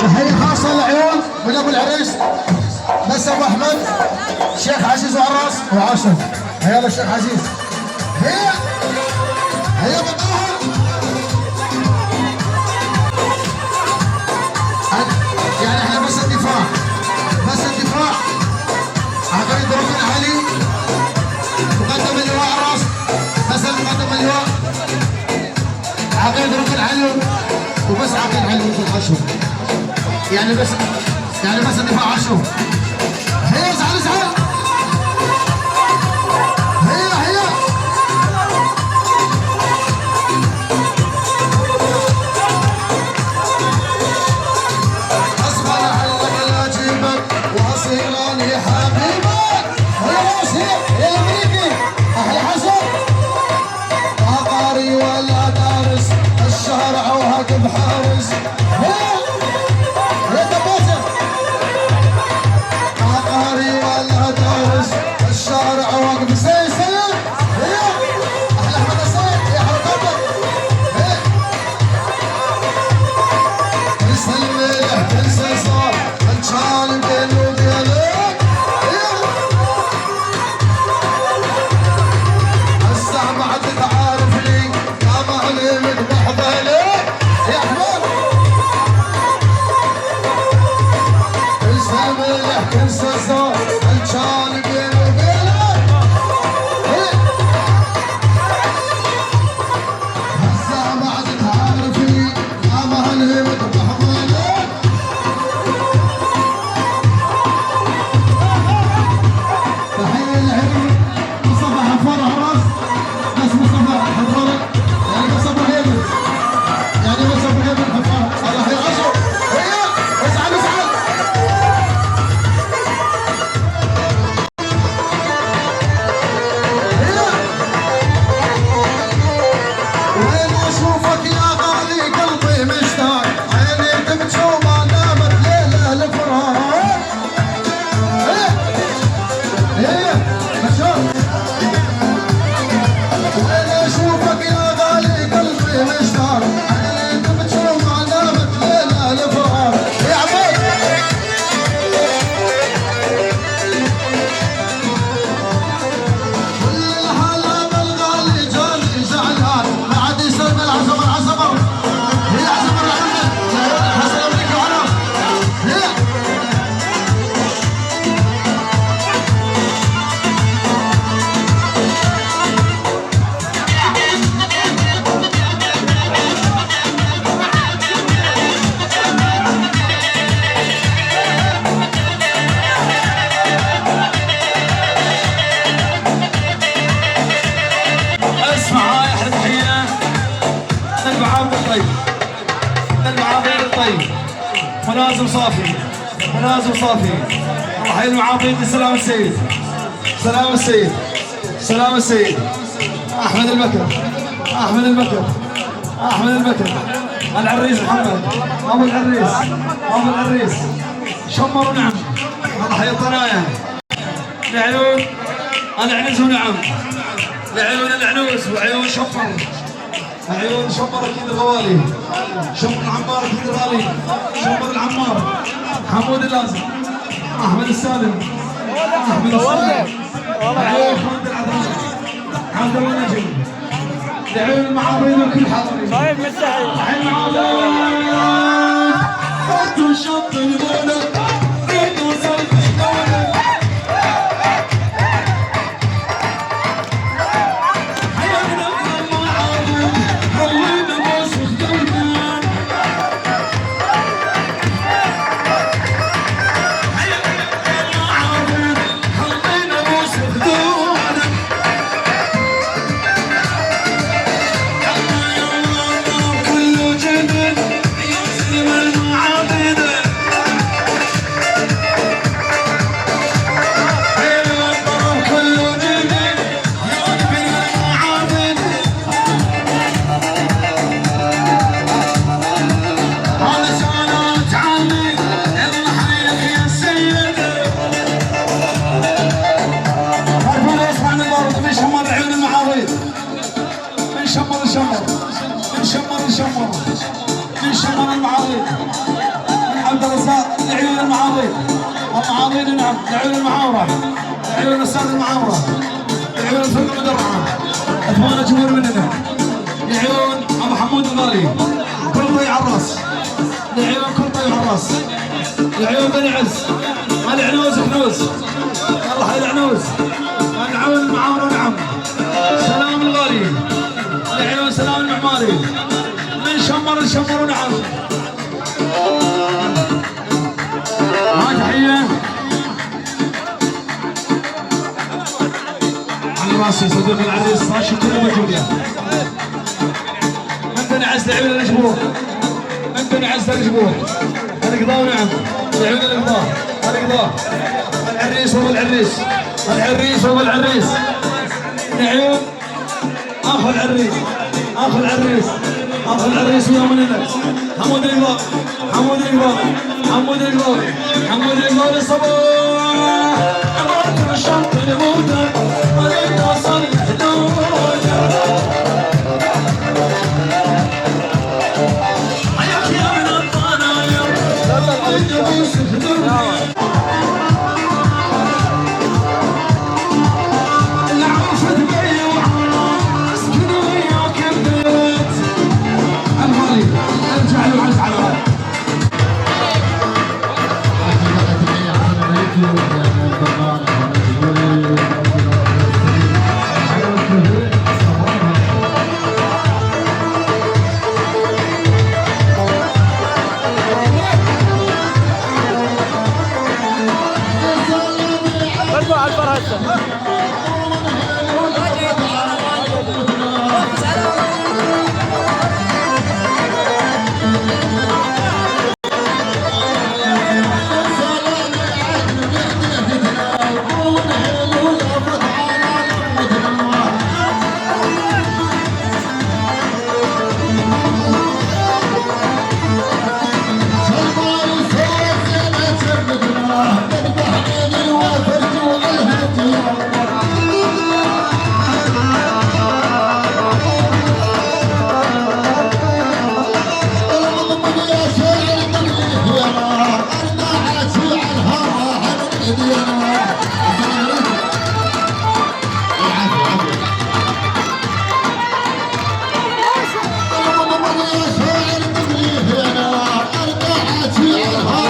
تحية خاصة للعيون من ابو العريس بس ابو احمد الشيخ عزيز وعراس وعاشر. يلا الشيخ عزيز. هي بطاهر. يعني احنا بس الدفاع عقيد ركن علي مقدم اللواء عراس بس مقدم اللواء عقيد ركن علي وبس عقيد علي مثل عشر يعني بس الدفاع عشر. هي زعل هي اصبر علك لا جيبك واصيراني حبيبك. يا امريكي اهل حسن ما قاري ولا دارس الشارع وهاك بحارس. يا دبوسه ما قاري ولا دارس الشارع وهاك سيسي. اهل احمد الصيد يا حركتك. تسلمي له تنسى صار كان بيني وبينك. هسه ما عاد تعارفني يا معلمك بحضنك يا احمد. تسلمي له تنسى صار كان بيني وبينك. هسه ما عاد تعارفني يا معلمك بحضنك. تحية للعلم مصطفى حفار عراس بس مصطفى حفار يعني بس ابو هيبل حفار. الله يعزه. هي اسعد وين اشوفك يا غالي قلبي مشتاق عيني تبكي وما نامت ليله الفراق. وين اشوفك يا غالي قلبي مشتاق عيني تبكي وما نامت ليله الفراق. يا عبيد كل الهلا بالغالي جاني زعلان ما عاد يسلم العصبر. هي عصبر لعمه حسن امريكا وعراس. اسمع هاي احلى تحيه للمعاطي الطيب منازل صافي الله يحيي المعاطي. سلام السيد احمد المكر العريس محمد ابو العريس شمر ونعم. الله يحيي الطرايا لعيون العنز ونعم لعيون العنوس وعيون شمر اكيد الغوالي شمر العمار اكيد الغالي شمر العمار حمود اللازم احمد السالم لعيون خالد العذراء عبد الله نجم لعيون المعارضين وكل حاضرين. طيب مستحيل الحين المعارضين انتوا شط الغنى انتوا سلف الدولة. كله جنن لعيون المعاضيد نعم، لعيون المعاورة، لعيون السادة المعاورة، لعيون الفرقة المدرعة، أتمنى جمهور مننا، لعيون أبو حمود الغالي، كل طي على الراس، لعيون كل طي على الراس، لعيون بني عز، مال عنوز كنوز، يلا حي العنوز، لعيون المعاورة نعم، سلام الغالي، لعيون سلام المعماري، من شمر لشمر نعم. ها تحية على راسي صديق العزيز راشد كله موجود. من بني عز لعيون الجبور، من بني عز الجبور، القضاء نعم، لعيون القضاء، العريس هو العريس، العريس هو العريس، لعيون اخو العريس، اخو العريس، اخو العريس ويا منك، حمود القضاء، حمود القضاء، حمود القضاء، حمود القضاء للصباح، عبرت الشط الموتى، وليت وصل الحدود، حياك يا من الطنايا، وليت ابوس الحدود، العوفة تبيع، اسكن وياك البيت، الغالي ارجع له عز على الغالي. Yeah.